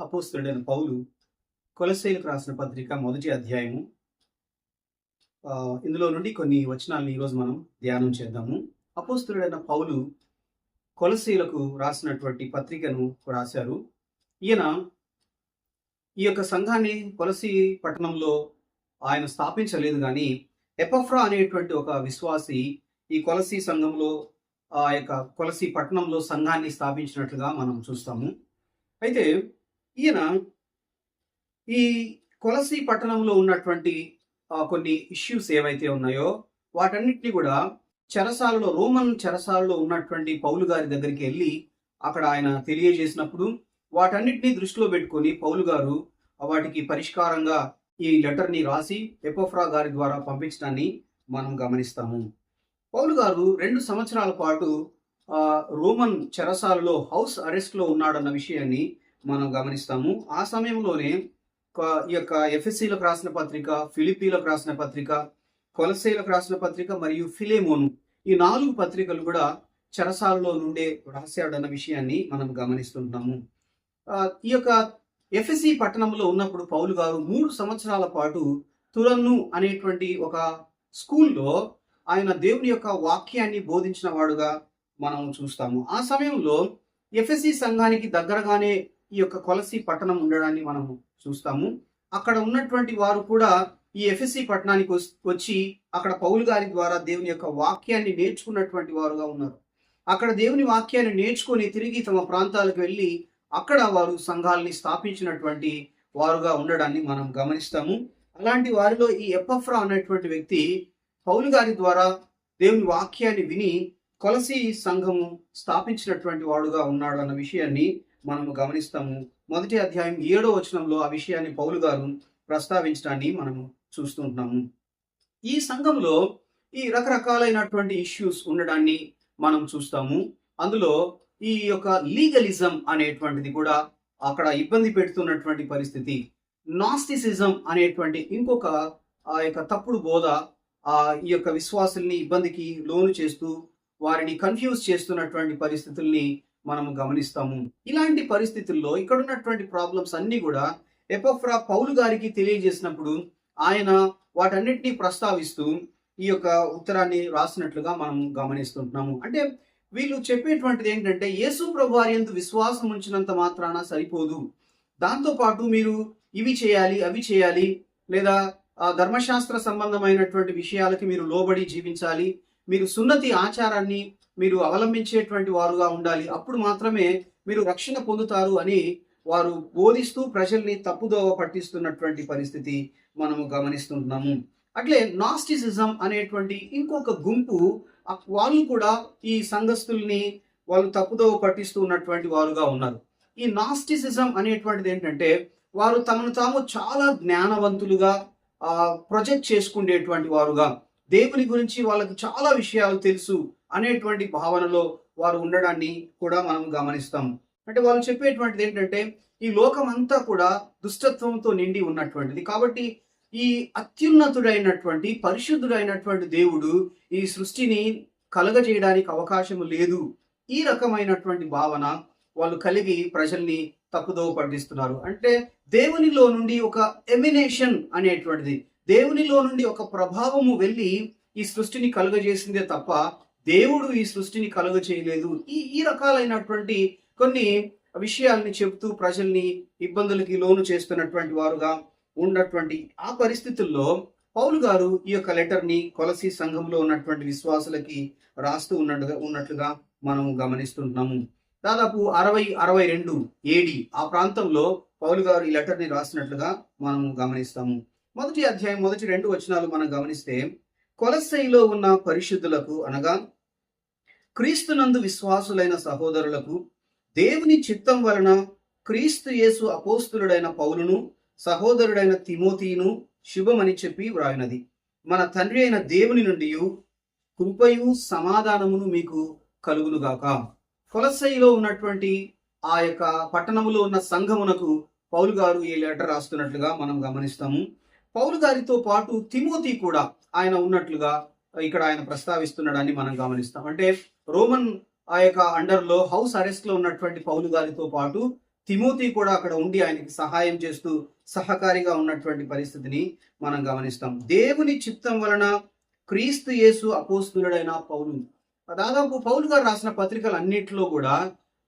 అపోస్తలుడైన పౌలు కొలస్సీయులకు రాసిన పత్రిక మొదటి అధ్యాయము. ఇందులో నుండి కొన్ని వచనాలను ఈరోజు మనం ధ్యానం చేద్దాము. అపోస్తలుడైన పౌలు కొలస్సీయులకు రాసినటువంటి పత్రికను రాశారు. ఈయన ఈ యొక్క సంఘాన్ని కొలస్సీ పట్టణంలో ఆయన స్థాపించలేదు, కానీ ఎపఫ్రా అనేటువంటి ఒక విశ్వాసి ఈ కొలస్సీ సంఘంలో ఆ యొక్క కొలస్సీ పట్టణంలో సంఘాన్ని స్థాపించినట్లుగా మనం చూస్తాము. అయితే ఈయన ఈ కొలస్సీ పట్టణంలో ఉన్నటువంటి కొన్ని ఇష్యూస్ ఏవైతే ఉన్నాయో వాటన్నిటిని కూడా రోమన్ చెరసాలలో ఉన్నటువంటి పౌలు గారి దగ్గరికి వెళ్ళి అక్కడ ఆయన తెలియజేసినప్పుడు వాటన్నిటిని దృష్టిలో పెట్టుకొని పౌలు గారు వాటికి పరిష్కారంగా ఈ లెటర్ని రాసి ఎపఫ్రా గారి ద్వారా పంపించడాన్ని మనం గమనిస్తాము. పౌలు గారు 2 సంవత్సరాల పాటు రోమన్ చెరసాలలో హౌస్ అరెస్ట్లో ఉన్నాడన్న విషయాన్ని మనం గమనిస్తాము. ఆ సమయంలోనే ఈ యొక్క ఎఫెసీలకు రాసిన పత్రిక, ఫిలిప్పీలకు రాసిన పత్రిక, కొలస్సీలకు రాసిన పత్రిక మరియు ఫిలేమోను, ఈ 4 పత్రికలు కూడా చెరసాలలో నుండే రాశాడన్న విషయాన్ని మనం గమనిస్తుంటాము. ఈ యొక్క ఎఫెసీ పట్టణంలో ఉన్నప్పుడు పౌలు గారు 3 సంవత్సరాల పాటు తురన్ను అనేటువంటి ఒక స్కూల్లో ఆయన దేవుని యొక్క వాక్యాన్ని బోధించిన వాడుగా మనం చూస్తాము. ఆ సమయంలో ఎఫెసీ సంఘానికి దగ్గరగానే ఈ యొక్క కొలస్సీ పట్టణం ఉండడాన్ని మనం చూస్తాము. అక్కడ ఉన్నటువంటి వారు కూడా ఈ ఎఫెసీ పట్టణానికి వచ్చి అక్కడ పౌలు గారి ద్వారా దేవుని యొక్క వాక్యాన్ని నేర్చుకున్నటువంటి వారుగా ఉన్నారు. అక్కడ దేవుని వాక్యాన్ని నేర్చుకొని తిరిగి తమ ప్రాంతాలకు వెళ్ళి అక్కడ వారు సంఘాలని స్థాపించినటువంటి వారుగా ఉండడాన్ని మనం గమనిస్తాము. అలాంటి వారిలో ఈ ఎపఫ్రా అనేటువంటి వ్యక్తి పౌలు గారి ద్వారా దేవుని వాక్యాన్ని విని కొలస్సీ సంఘము స్థాపించినటువంటి వాడుగా ఉన్నాడు అన్న విషయాన్ని మనము గమనిస్తాము. మొదటి అధ్యాయం 7వ వచనంలో ఆ విషయాన్ని పౌలు గారు ప్రస్తావించడాన్ని మనము చూస్తుంటున్నాము. ఈ సంఘంలో ఈ రకరకాలైనటువంటి ఇష్యూస్ ఉండడాన్ని మనం చూస్తాము. అందులో ఈ యొక్క లీగలిజం అనేటువంటిది కూడా అక్కడ ఇబ్బంది పెడుతున్నటువంటి పరిస్థితి. నాస్టిసిజం అనేటువంటి ఇంకొక ఆ యొక్క తప్పుడు బోధ ఈ యొక్క విశ్వాసుల్ని ఇబ్బందికి లోను చేస్తూ వారిని కన్ఫ్యూజ్ చేస్తున్నటువంటి పరిస్థితుల్ని మనము గమనిస్తాము. ఇలాంటి పరిస్థితుల్లో ఇక్కడ ఉన్నటువంటి ప్రాబ్లమ్స్ అన్ని కూడా ఎపఫ్రా పౌలు గారికి తెలియజేసినప్పుడు ఆయన వాటన్నిటిని ప్రస్తావిస్తూ ఈ యొక్క ఉత్తరాన్ని రాసినట్లుగా మనం గమనిస్తుంటున్నాము. అంటే వీళ్ళు చెప్పేటువంటిది ఏంటంటే యేసు ప్రభువారి యందు విశ్వాసం ఉంచినంత మాత్రాన సరిపోదు, దాంతోపాటు మీరు ఇవి చేయాలి అవి చేయాలి, లేదా ధర్మశాస్త్ర సంబంధమైనటువంటి విషయాలకి మీరు లోబడి జీవించాలి, మీరు సున్నతి ఆచారాన్ని మీరు అవలంబించేటువంటి వారుగా ఉండాలి, అప్పుడు మాత్రమే మీరు రక్షణ పొందుతారు అని వారు బోధిస్తూ ప్రజల్ని తప్పుదోవ పట్టిస్తున్నటువంటి పరిస్థితి మనము గమనిస్తున్నాము. అట్లే నాస్టిసిజం అనేటువంటి ఇంకొక గుంపు, వాళ్ళు కూడా ఈ సంఘస్థుల్ని వాళ్ళు తప్పుదోవ పట్టిస్తూ ఉన్నటువంటి వారుగా ఉన్నారు. ఈ నాస్టిసిజం అనేటువంటిది ఏంటంటే వారు తమను తాము చాలా జ్ఞానవంతులుగా ప్రొజెక్ట్ చేసుకునేటువంటి వారుగా, దేవుని గురించి వాళ్ళకి చాలా విషయాలు తెలుసు అనేటువంటి భావనలో వారు ఉండడాన్ని కూడా మనం గమనిస్తాం. అంటే వాళ్ళు చెప్పేటువంటిది ఏంటంటే ఈ లోకం అంతా కూడా దుష్టత్వంతో నిండి ఉన్నటువంటిది, కాబట్టి ఈ అత్యున్నతుడైనటువంటి పరిశుద్ధుడైనటువంటి దేవుడు ఈ సృష్టిని కలగజేయడానికి అవకాశం లేదు, ఈ రకమైనటువంటి భావన వాళ్ళు కలిగి ప్రజల్ని తప్పుదోవ పట్టిస్తున్నారు. అంటే దేవునిలో నుండి ఒక ఎమినేషన్ అనేటువంటిది, దేవునిలో నుండి ఒక ప్రభావము వెళ్ళి ఈ సృష్టిని కలుగజేసిందే తప్ప దేవుడు ఈ సృష్టిని కలుగజేయలేదు, ఈ రకాలైనటువంటి కొన్ని విషయాల్ని చెబుతూ ప్రజల్ని ఇబ్బందులకి లోను చేస్తున్నటువంటి వారుగా ఉన్నటువంటి ఆ పరిస్థితుల్లో పౌలు గారు ఈ యొక్క లెటర్ని కొలస్సీ సంఘంలో ఉన్నటువంటి విశ్వాసులకి రాస్తూ ఉన్నట్లుగా మనం గమనిస్తుంటున్నాము. దాదాపు 60-62 AD ఆ ప్రాంతంలో పౌలు గారు ఈ లెటర్ని రాసినట్లుగా మనం గమనిస్తాము. మొదటి అధ్యాయం మొదటి 2 వచనాలు మనం గమనిస్తే, కొలస్సీలో ఉన్న పరిశుద్ధులకు అనగా క్రీస్తునందు విశ్వాసులైన సహోదరులకు దేవుని చిత్తం వలన క్రీస్తు యేసు అపోస్తులుడైన పౌలును సహోదరుడైన తిమోతిను శుభమని చెప్పి వ్రాయినది. మన తండ్రి అయిన దేవుని నుండి కృపయు సమాధానమును మీకు కలుగునుగాక. కొలస్సీలో ఉన్నటువంటి ఆ యొక్క పట్టణములో ఉన్న సంఘమునకు పౌలు గారు ఈ లెటర్ రాస్తున్నట్లుగా మనం గమనిస్తాము. పౌలు గారితో పాటు తిమోతి కూడా ఆయన ఉన్నట్లుగా ఇక్కడ ఆయన ప్రస్తావిస్తున్నాడని మనం గమనిస్తాం. అంటే రోమన్ ఆ యొక్క అండర్లో హౌస్ అరెస్ట్ లో ఉన్నటువంటి పౌలు గారితో పాటు తిమోతి కూడా అక్కడ ఉండి ఆయనకి సహాయం చేస్తూ సహకారిగా ఉన్నటువంటి పరిస్థితిని మనం గమనిస్తాం. దేవుని చిత్తం వలన క్రీస్తు యేసు అపోస్తులుడైన పౌలు. దాదాపు పౌలు గారు రాసిన పత్రికలు అన్నింటిలో కూడా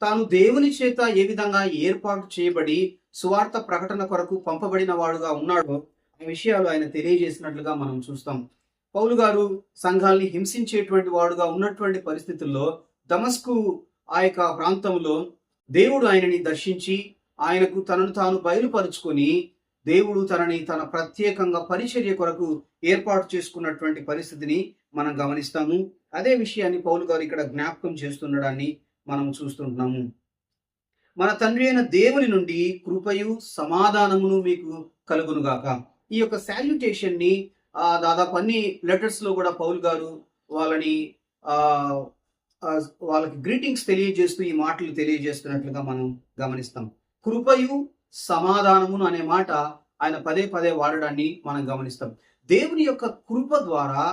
తాను దేవుని చేత ఏ విధంగా ఏర్పాటు చేయబడి సువార్త ప్రకటన కొరకు పంపబడిన వాడుగా ఉన్నాడో ఆ విషయాలు ఆయన తెలియజేసినట్లుగా మనం చూస్తాం. పౌలు గారు సంఘాల్ని హింసించేటువంటి వాడుగా ఉన్నటువంటి పరిస్థితుల్లో దమస్కు ఆ యొక్క ప్రాంతంలో దేవుడు ఆయనని దర్శించి ఆయనకు తనను తాను బయలుపరుచుకొని దేవుడు తనని తన ప్రత్యేకంగా పరిచర్య కొరకు ఏర్పాటు చేసుకున్నటువంటి పరిస్థితిని మనం గమనిస్తాము. అదే విషయాన్ని పౌలు గారు ఇక్కడ జ్ఞాపకం చేస్తుండడాన్ని మనం చూస్తుంటున్నాము. మన తండ్రి అయిన దేవుని నుండి కృపయు సమాధానమును మీకు కలుగునుగాక. ఈ యొక్క శాల్యుటేషన్ ని దాదాపు అన్ని లెటర్స్ లో కూడా పౌలు గారు వాళ్ళకి గ్రీటింగ్స్ తెలియజేస్తూ ఈ మాటలు తెలియజేస్తున్నట్లుగా మనం గమనిస్తాం. కృపయు సమాధానమును అనే మాట ఆయన పదే పదే వాడడాన్ని మనం గమనిస్తాం. దేవుని యొక్క కృప ద్వారా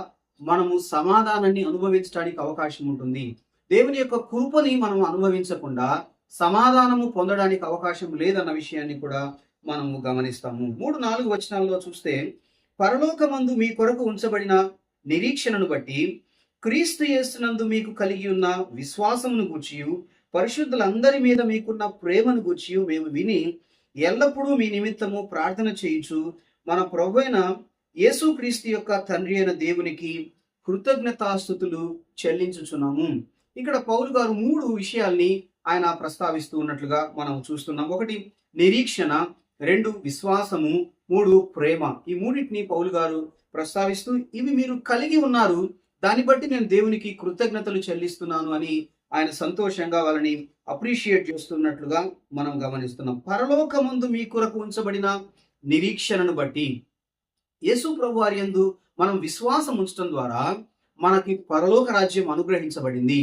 మనము సమాధానాన్ని అనుభవించడానికి అవకాశం ఉంటుంది. దేవుని యొక్క కృపని మనం అనుభవించకుండా సమాధానము పొందడానికి అవకాశం లేదన్న విషయాన్ని కూడా మనము గమనిస్తాము. 3-4 వచనాల్లో చూస్తే, పరలోకమందు మీ కొరకు ఉంచబడిన నిరీక్షణను బట్టి క్రీస్తు యేసునందు మీకు కలిగి ఉన్న విశ్వాసమును గూర్చియు పరిశుద్ధులందరి మీద మీకున్న ప్రేమను గూర్చియు మేము విని ఎల్లప్పుడూ మీ నిమిత్తము ప్రార్థన చేయుచు మన ప్రభువైన యేసుక్రీస్తు యొక్క తండ్రి అయిన దేవునికి కృతజ్ఞతాస్తుతులు చెల్లించుచున్నాము. ఇక్కడ పౌలు గారు 3 విషయాల్ని ఆయన ప్రస్తావిస్తూ ఉన్నట్లుగా మనం చూస్తున్నాం. 1 నిరీక్షణ, 2 విశ్వాసము, 3 ప్రేమ. ఈ మూడింటిని పౌలు గారు ప్రస్తావిస్తూ ఇవి మీరు కలిగి ఉన్నారు, దాన్ని బట్టి నేను దేవునికి కృతజ్ఞతలు చెల్లిస్తున్నాను అని ఆయన సంతోషంగా వాళ్ళని అప్రిషియేట్ చేస్తున్నట్లుగా మనం గమనిస్తున్నాం. పరలోకమందు మీ కొరకు ఉంచబడిన నిరీక్షణను బట్టి యేసు ప్రభు వారి యందు మనం విశ్వాసం ఉంచడం ద్వారా మనకి పరలోక రాజ్యం అనుగ్రహించబడింది.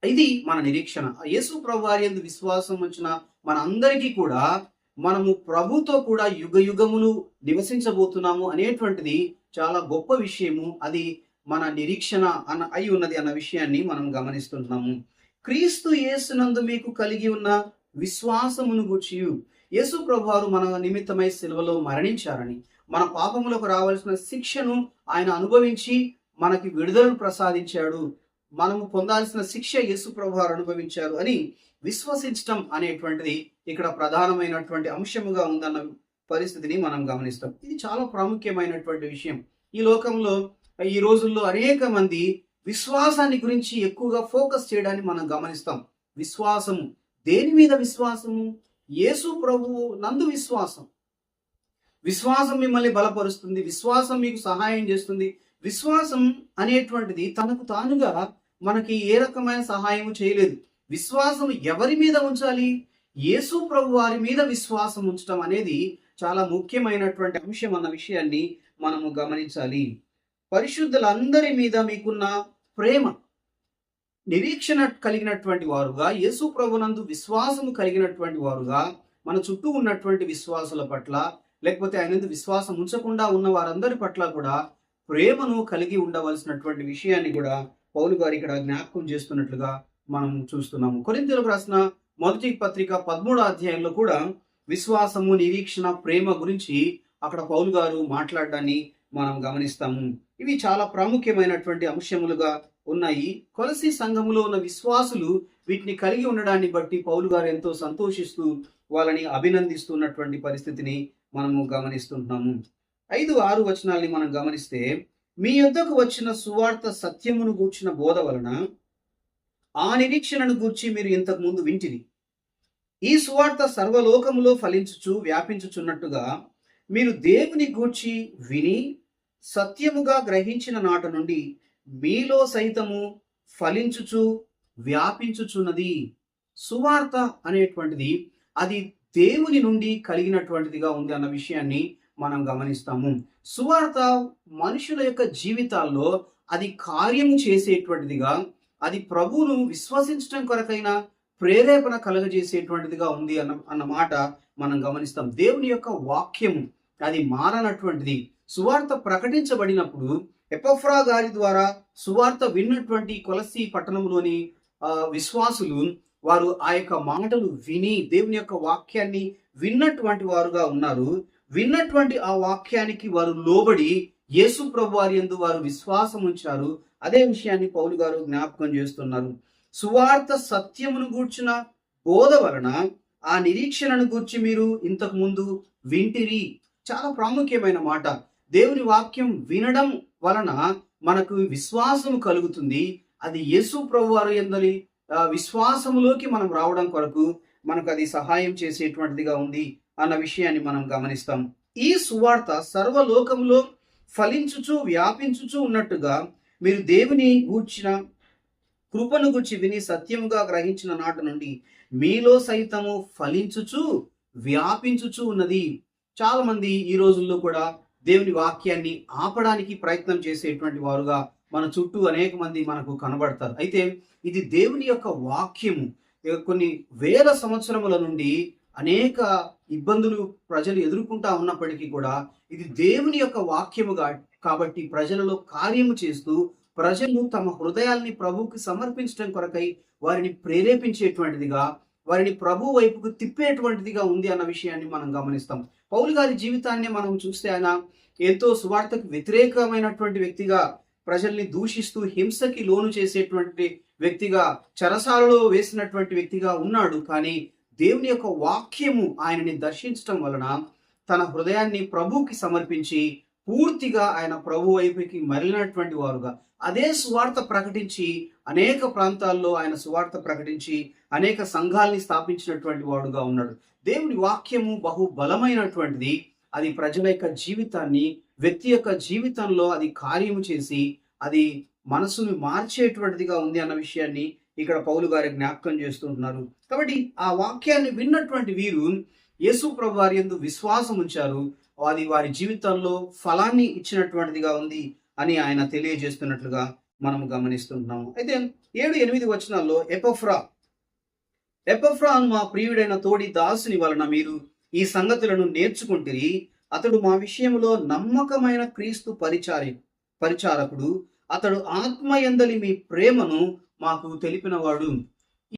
ఇది మన నిరీక్షణ. యేసు ప్రభు వారి యందు విశ్వాసం ఉంచిన మన అందరికీ కూడా మనము ప్రభుతో కూడా యుగ యుగములు నివసించబోతున్నాము అనేటువంటిది చాలా గొప్ప విషయము. అది మన నిరీక్షణ అయి ఉన్నది అన్న విషయాన్ని మనం గమనిస్తున్నాము. క్రీస్తు యేసునందు మీకు కలిగి ఉన్న విశ్వాసమును గూర్చి యేసు ప్రభువారు మన నిమిత్తమై సిలువలో మరణించారని, మన పాపములకు రావాల్సిన శిక్షను ఆయన అనుభవించి మనకి విడుదలను ప్రసాదించాడు, మనము పొందాల్సిన శిక్ష యేసు ప్రభువారు అనుభవించారు అని విశ్వసించటం అనేటువంటిది ఇక్కడ ప్రధానమైనటువంటి అంశముగా ఉందన్న పరిస్థితిని మనం గమనిస్తాం. ఇది చాలా ప్రాముఖ్యమైనటువంటి విషయం. ఈ లోకంలో ఈ రోజుల్లో అనేక మంది విశ్వాసాన్ని గురించి ఎక్కువగా ఫోకస్ చేయడాన్ని మనం గమనిస్తాం. విశ్వాసము, దేని మీద విశ్వాసము? యేసు ప్రభువు నందు విశ్వాసం. విశ్వాసం మిమ్మల్ని బలపరుస్తుంది, విశ్వాసం మీకు సహాయం చేస్తుంది. విశ్వాసం అనేటువంటిది తనకు తానుగా మనకి ఏ రకమైన సహాయం చేయలేదు. విశ్వాసం ఎవరి మీద ఉంచాలి? యేసు ప్రభు వారి మీద విశ్వాసం ఉంచడం అనేది చాలా ముఖ్యమైనటువంటి అంశం అన్న విషయాన్ని మనము గమనించాలి. పరిశుద్ధులందరి మీద మీకున్న ప్రేమ, నిరీక్షణ కలిగినటువంటి వారుగా, యేసు ప్రభునందు విశ్వాసము కలిగినటువంటి వారుగా మన చుట్టూ ఉన్నటువంటి విశ్వాసుల పట్ల, లేకపోతే ఆయన విశ్వాసం ఉంచకుండా ఉన్న వారందరి పట్ల కూడా ప్రేమను కలిగి ఉండవలసినటువంటి విషయాన్ని కూడా పౌలు గారు ఇక్కడ జ్ఞాపకం చేస్తున్నట్లుగా మనం చూస్తున్నాము. కొరింథీయులకు రాసిన మొదటి పత్రిక 13వ అధ్యాయంలో కూడా విశ్వాసము, నిరీక్షణ, ప్రేమ గురించి అక్కడ పౌలు గారు మాట్లాడడాన్ని మనం గమనిస్తాము. ఇవి చాలా ప్రాముఖ్యమైనటువంటి అంశములుగా ఉన్నాయి. కొలసీ సంఘములో ఉన్న విశ్వాసులు వీటిని కలిగి ఉండడాన్ని బట్టి పౌలు గారు ఎంతో సంతోషిస్తూ వాళ్ళని అభినందిస్తున్నటువంటి పరిస్థితిని మనము గమనిస్తున్నాము. 5-6 వచనాల్ని మనం గమనిస్తే, మీ యొద్దకు వచ్చిన సువార్త సత్యమును గూర్చిన బోధ వలన ఆ నిరీక్షణను గూర్చి మీరు ఇంతకు ముందు వింటిరి. ఈ సువార్త సర్వలోకములో ఫలించుచు వ్యాపించుచున్నట్టుగా మీరు దేవుని గూర్చి విని సత్యముగా గ్రహించిన నాట నుండి మీలో సైతము ఫలించుచు వ్యాపించుచున్నది. సువార్త అనేటువంటిది అది దేవుని నుండి కలిగినటువంటిదిగా ఉంది అన్న విషయాన్ని మనం గమనిస్తాము. సువార్త మనుషుల యొక్క జీవితాల్లో అది కార్యము చేసేటువంటిదిగా, అది ప్రభువును విశ్వసించడం కొరకైన ప్రేరేపణ కలగజేసేటువంటిదిగా ఉంది అన్న మాట మనం గమనిస్తాం. దేవుని యొక్క వాక్యము అది మారనటువంటిది. సువార్త ప్రకటించబడినప్పుడు ఎపఫ్రా గారి ద్వారా సువార్త విన్నటువంటి కొలసీ పట్టణంలోని విశ్వాసులు వారు ఆ యొక్క మాటలు విని దేవుని యొక్క వాక్యాన్ని విన్నటువంటి వారుగా ఉన్నారు. విన్నటువంటి ఆ వాక్యానికి వారు లోబడి యేసు ప్రభు వారి యందు వారు విశ్వాసం ఉంచారు. అదే విషయాన్ని పౌలు గారు జ్ఞాపకం చేస్తున్నారు. సువార్త సత్యమును గూర్చిన బోధ వలన ఆ నిరీక్షణను గూర్చి మీరు ఇంతకు ముందు వింటిరి. చాలా ప్రాముఖ్యమైన మాట. దేవుని వాక్యం వినడం వలన మనకు విశ్వాసం కలుగుతుంది. అది యేసు ప్రభు వారి యందలి విశ్వాసములోకి మనం రావడం కొరకు మనకు అది సహాయం చేసేటువంటిదిగా ఉంది అన్న విషయాన్ని మనం గమనిస్తాం. ఈ సువార్త సర్వలోకములో ఫలించుచు వ్యాపించుచు ఉన్నట్టుగా మీరు దేవుని గూర్చిన కృపను గురించి విని సత్యముగా గ్రహించిన నాటి నుండి మీలో సైతము ఫలించుచు వ్యాపించుచు ఉన్నది. చాలా మంది ఈ రోజుల్లో కూడా దేవుని వాక్యాన్ని ఆపడానికి ప్రయత్నం చేసేటువంటి వారుగా మన చుట్టూ అనేక మంది మనకు కనబడతారు. అయితే ఇది దేవుని యొక్క వాక్యము. కొన్ని వేల సంవత్సరముల నుండి అనేక ఇబ్బందులు ప్రజలు ఎదుర్కొంటా ఉన్నప్పటికీ కూడా ఇది దేవుని యొక్క వాక్యముగా కాబట్టి ప్రజలలో కార్యము చేస్తూ ప్రజలు తమ హృదయాల్ని ప్రభువుకి సమర్పించడం కొరకై వారిని ప్రేరేపించేటువంటిదిగా, వారిని ప్రభు వైపుకు తిప్పేటువంటిదిగా ఉంది అన్న విషయాన్ని మనం గమనిస్తాం. పౌలు గారి జీవితాన్ని మనం చూస్తే ఆయన ఎంతో సువార్తకు వ్యతిరేకమైనటువంటి వ్యక్తిగా, ప్రజల్ని దూషిస్తూ హింసకి లోను చేసేటువంటి వ్యక్తిగా, చెరసాలలో వేసినటువంటి వ్యక్తిగా ఉన్నాడు. కానీ దేవుని యొక్క వాక్యము ఆయనని దర్శించడం వలన తన హృదయాన్ని ప్రభువుకి సమర్పించి పూర్తిగా ఆయన ప్రభు వైపుకి మరలినటువంటి వారుగా అదే సువార్త ప్రకటించి అనేక ప్రాంతాల్లో ఆయన సువార్త ప్రకటించి అనేక సంఘాల్ని స్థాపించినటువంటి వాడుగా ఉన్నాడు. దేవుని వాక్యము బహు బలమైనటువంటిది. అది ప్రజల యొక్క జీవితాన్ని, వ్యక్తి యొక్క జీవితంలో అది కార్యము చేసి అది మనసును మార్చేటువంటిదిగా ఉంది అన్న విషయాన్ని ఇక్కడ పౌలు గారి జ్ఞాపకం చేస్తుంటున్నారు. కాబట్టి ఆ వాక్యాన్ని విన్నటువంటి వీరు యేసు ప్రభు వారి యందు విశ్వాసం ఉంచారు. అది వారి జీవితంలో ఫలాన్ని ఇచ్చినటువంటిదిగా ఉంది అని ఆయన తెలియజేస్తున్నట్లుగా మనం గమనిస్తున్నాము. అయితే 7-8 వచనాల్లో ఎపఫ్రా మా ప్రియుడైన తోడి దాసుని వలన మీరు ఈ సంగతులను నేర్చుకుంటిరి. అతడు మా విషయంలో నమ్మకమైన క్రీస్తు పరిచారకుడు. అతడు ఆత్మయందలి మీ ప్రేమను మాకు తెలిపినవాడు.